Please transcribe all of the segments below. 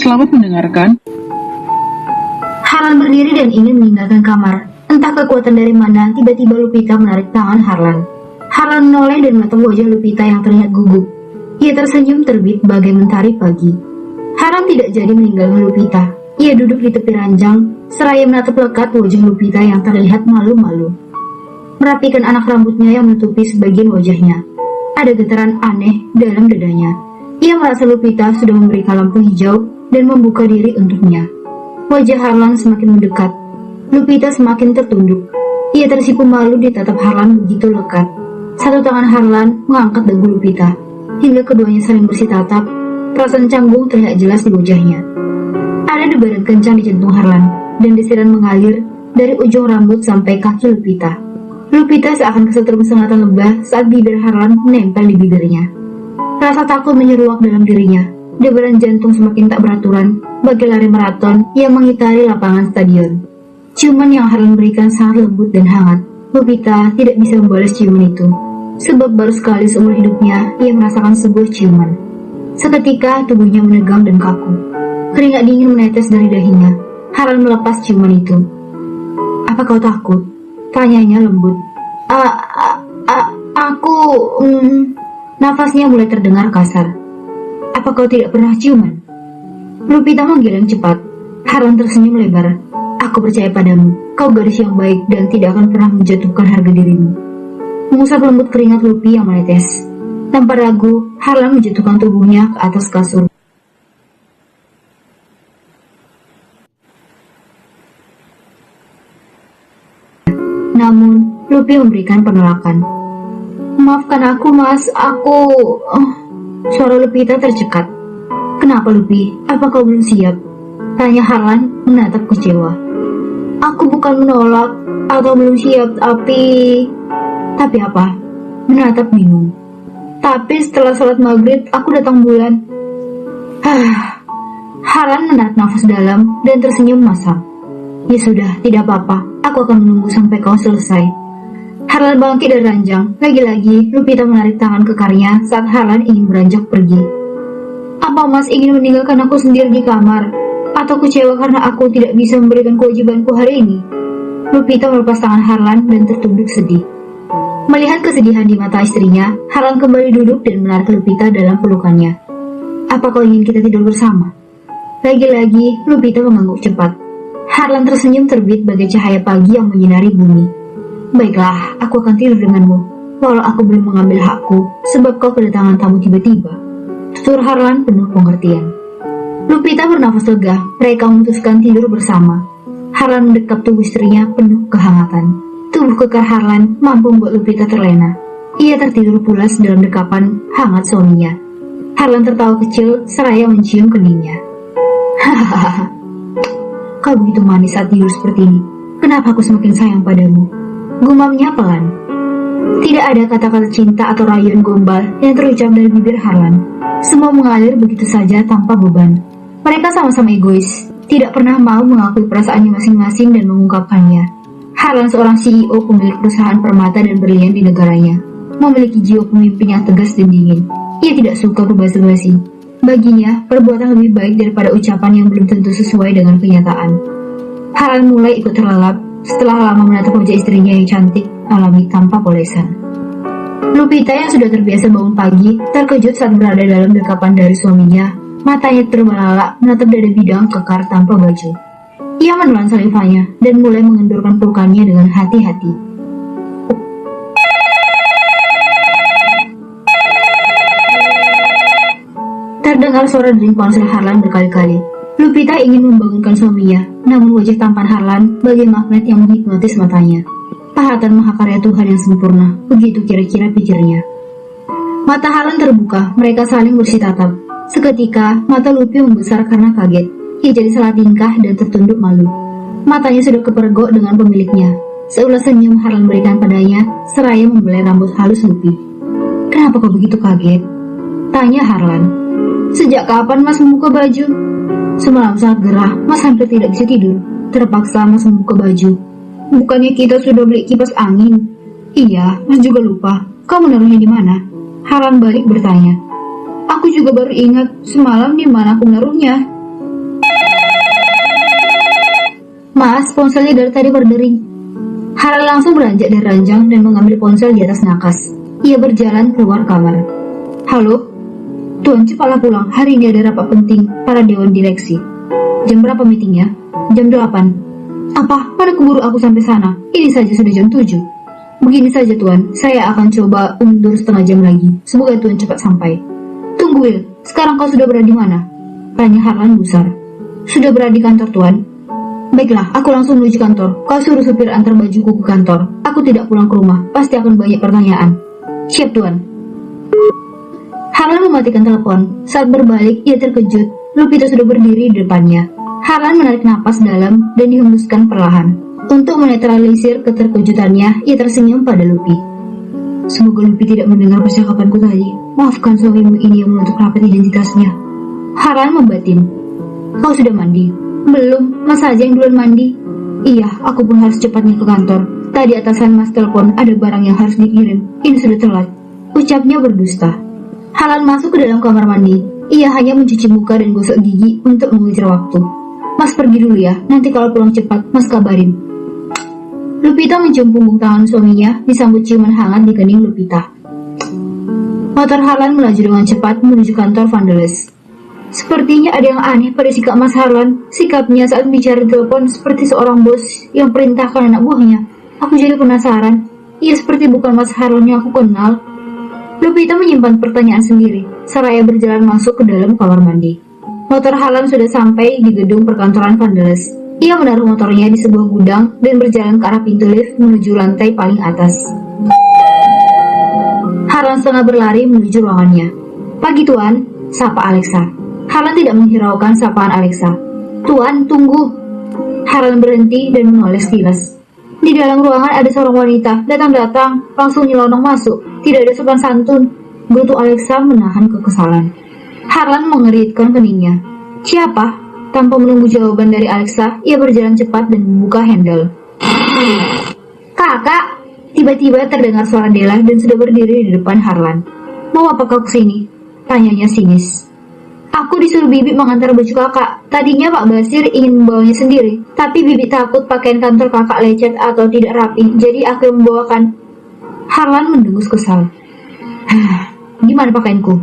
Selamat mendengarkan. Harlan berdiri dan ingin meninggalkan kamar. Entah kekuatan dari mana, tiba-tiba Lupita menarik tangan Harlan. Harlan menoleh dan menatap wajah Lupita yang terlihat gugup. Ia tersenyum terbit bagai mentari pagi. Harlan tidak jadi meninggalkan Lupita. Ia duduk di tepi ranjang, seraya menatap lekat wajah Lupita yang terlihat malu-malu. Merapikan anak rambutnya yang menutupi sebagian wajahnya. Ada getaran aneh dalam dadanya. Ia merasa Lupita sudah memberikan lampu hijau dan membuka diri untuknya. Wajah Harlan semakin mendekat. Lupita semakin tertunduk. Ia tersipu malu ditatap Harlan begitu lekat. Satu tangan Harlan mengangkat dagu Lupita. Hingga keduanya saling bersih tatap. Perasaan canggung terlihat jelas di wajahnya. Ada debaran kencang di jantung Harlan, dan desiran mengalir dari ujung rambut sampai kaki Lupita. Lupita seakan kesetrum sengatan lebah saat bibir Harlan menempel di bibirnya. Rasa takut menyeruak dalam dirinya. Debaran jantung semakin tak beraturan, bagai lari maraton yang mengitari lapangan stadion. Ciuman yang Harlan berikan sangat lembut dan hangat. Lupita tidak bisa membalas ciuman itu, sebab baru sekali seumur hidupnya ia merasakan sebuah ciuman. Seketika tubuhnya menegang dan kaku. Keringat dingin menetes dari dahinya. Harlan melepas ciuman itu. "Apa kau takut?" tanyanya lembut. Aku... Nafasnya mulai terdengar kasar. "Apa kau tidak pernah ciuman?" Lupita menggiring cepat. Harlan tersenyum lebar. "Aku percaya padamu. Kau gadis yang baik dan tidak akan pernah menjatuhkan harga dirimu." Mengusap lembut keringat Lupi yang menetes. Tanpa ragu, Harlan menjatuhkan tubuhnya ke atas kasur. Namun, Lupi memberikan penolakan. "Maafkan aku, Mas. Suara Lupita tercekat. "Kenapa, Lupi? Apa kau belum siap?" tanya Harlan menatap kecewa. "Aku bukan menolak atau belum siap, tapi apa?" menatap bingung. "Tapi setelah sholat maghrib, aku datang bulan." Harlan menarik nafas dalam dan tersenyum masam. "Ya sudah, tidak apa-apa. Aku akan menunggu sampai kau selesai." Harlan bangkit dari ranjang. Lagi-lagi, Lupita menarik tangan kekarnya saat Harlan ingin beranjak pergi. "Apa Mas ingin meninggalkan aku sendiri di kamar? Atau kecewa karena aku tidak bisa memberikan kewajibanku hari ini?" Lupita melepas tangan Harlan dan tertunduk sedih. Melihat kesedihan di mata istrinya, Harlan kembali duduk dan menarik Lupita dalam pelukannya. "Apa kau ingin kita tidur bersama?" Lagi-lagi, Lupita mengangguk cepat. Harlan tersenyum terbit bagai cahaya pagi yang menyinari bumi. "Baiklah, aku akan tidur denganmu, walau aku belum mengambil hakku, sebab kau kedatangan tamu tiba-tiba." Tutur Harlan penuh pengertian. Lupita bernafas lega. Mereka memutuskan tidur bersama. Harlan mendekap tubuh istrinya penuh kehangatan. Tubuh kekar Harlan mampu membuat Lupita terlena. Ia tertidur pulas dalam dekapan hangat suaminya. Harlan tertawa kecil seraya mencium keningnya. "Hahaha, kau begitu manis saat tidur seperti ini. Kenapa aku semakin sayang padamu?" gumamnya pelan. Tidak ada kata-kata cinta atau rayuan gombal yang terucap dari bibir Harlan. Semua mengalir begitu saja tanpa beban. Mereka sama-sama egois, tidak pernah mau mengakui perasaannya masing-masing dan mengungkapkannya. Harlan seorang CEO pemilik perusahaan permata dan berlian di negaranya, memiliki jiwa pemimpin yang tegas dan dingin. Ia tidak suka berbasa-basi. Baginya, perbuatan lebih baik daripada ucapan yang belum tentu sesuai dengan kenyataan. Harlan mulai ikut terlelap setelah lama menatap wajah istrinya yang cantik, alami tanpa polesan. Lupita yang sudah terbiasa bangun pagi, terkejut saat berada dalam dekapan dari suaminya. Matanya terbelalak menatap dada bidang kekar tanpa baju. Ia menelan salivanya dan mulai mengendurkan pelukannya dengan hati-hati. Terdengar suara dering ponsel Harlan berkali-kali. Lupita ingin membangunkan suaminya, namun wajah tampan Harlan bagai magnet yang menghipnotis matanya. Pahatan mahakarya Tuhan yang sempurna, begitu kira-kira pikirnya. Mata Harlan terbuka, mereka saling bersih tatap. Seketika, mata Lupi membesar karena kaget. Ia jadi salah tingkah dan tertunduk malu. Matanya sudah kepergok dengan pemiliknya. Seulas senyum Harlan berikan padanya, seraya membelai rambut halus Lupi. "Kenapa kau begitu kaget?" tanya Harlan. "Sejak kapan Mas membuka baju?" "Semalam saat gerah, Mas hampir tidak bisa tidur. Terpaksa Mas membuka baju." "Bukannya kita sudah beli kipas angin?" "Iya, Mas juga lupa. Kau menaruhnya di mana?" Harlan balik bertanya. "Aku juga baru ingat semalam di mana aku menaruhnya." Mas, ponselnya dari tadi berdering. Harlan langsung beranjak dari ranjang dan mengambil ponsel di atas nakas. Ia berjalan keluar kamar. Halo? Tuan, cepatlah pulang. Hari ini ada rapat penting para dewan direksi. Jam berapa meetingnya? Jam 8. Apa? Mana keburu aku sampai sana? Ini saja sudah jam 7. Begini saja Tuan, saya akan coba mundur setengah jam lagi. Semoga Tuan cepat sampai. Tunggu Will, sekarang kau sudah berada di mana? Tanya Harlan gusar. Sudah berada di kantor Tuan. Baiklah, aku langsung menuju kantor. Kau suruh supir antar bajuku ke kantor. Aku tidak pulang ke rumah, pasti akan banyak pertanyaan. Siap Tuan. Harlan mematikan telepon. Saat berbalik, ia terkejut. Lupita sudah berdiri di depannya. Harlan menarik napas dalam dan dihembuskan perlahan. Untuk menetralisir keterkejutannya, ia tersenyum pada Lupi. Semoga Lupi tidak mendengar percakapanku tadi. Maafkan suamimu ini yang menutup rapat identitasnya. Harlan membatin. Kau sudah mandi? Belum, Mas saja yang duluan mandi. Iya, aku pun harus cepatnya ke kantor. Tadi atasan Mas telepon ada barang yang harus dikirim. Ini sudah telat. Ucapnya berdusta. Harlan masuk ke dalam kamar mandi. Ia hanya mencuci muka dan gosok gigi untuk mengejar waktu. Mas pergi dulu ya, nanti kalau pulang cepat, Mas kabarin. Lupita mencium punggung tangan suaminya, disambut ciuman hangat di kening Lupita. Motor Harlan melaju dengan cepat menuju kantor Vandeles. Sepertinya ada yang aneh pada sikap Mas Harlan. Sikapnya saat bicara telepon seperti seorang bos yang perintahkan anak buahnya. Aku jadi penasaran. Ia seperti bukan Mas Harlan yang aku kenal. Lupita menyimpan pertanyaan sendiri, seraya berjalan masuk ke dalam kamar mandi. Motor Harlan sudah sampai di gedung perkantoran Vandeles. Ia menaruh motornya di sebuah gudang dan berjalan ke arah pintu lift menuju lantai paling atas. Harlan setengah berlari menuju ruangannya. Pagi Tuan, sapa Alexa. Harlan tidak menghiraukan sapaan Alexa. Tuan, tunggu. Harlan berhenti dan menoleh sekilas. Di dalam ruangan ada seorang wanita, datang-datang, langsung nyelonong masuk. Tidak ada sopan santun. Gerutu Alexa menahan kekesalan. Harlan mengeritkan keningnya. Siapa? Tanpa menunggu jawaban dari Alexa, ia berjalan cepat dan membuka handle. Kakak! Tiba-tiba terdengar suara Della dan sudah berdiri di depan Harlan. Mau apa kau kesini? Tanyanya sinis. Aku disuruh Bibi mengantar baju kakak. Tadinya Pak Basir ingin membawanya sendiri, tapi Bibi takut pakaian kantor kakak lecet atau tidak rapi, jadi aku yang membawakan. Harlan mendengus kesal. Gimana pakaianku?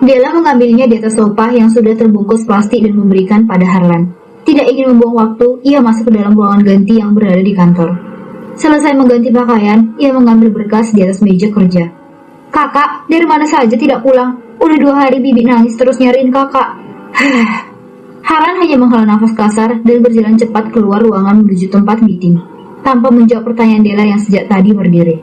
Della mengambilnya di atas sofa yang sudah terbungkus plastik dan memberikan pada Harlan. Tidak ingin membuang waktu, ia masuk ke dalam ruangan ganti yang berada di kantor. Selesai mengganti pakaian, ia mengambil berkas di atas meja kerja. Kakak, dari mana saja tidak pulang? Udah 2 hari Bibi nangis terus nyariin kakak. Harlan hanya menghela nafas kasar dan berjalan cepat keluar ruangan menuju tempat meeting, tanpa menjawab pertanyaan Della yang sejak tadi berdiri.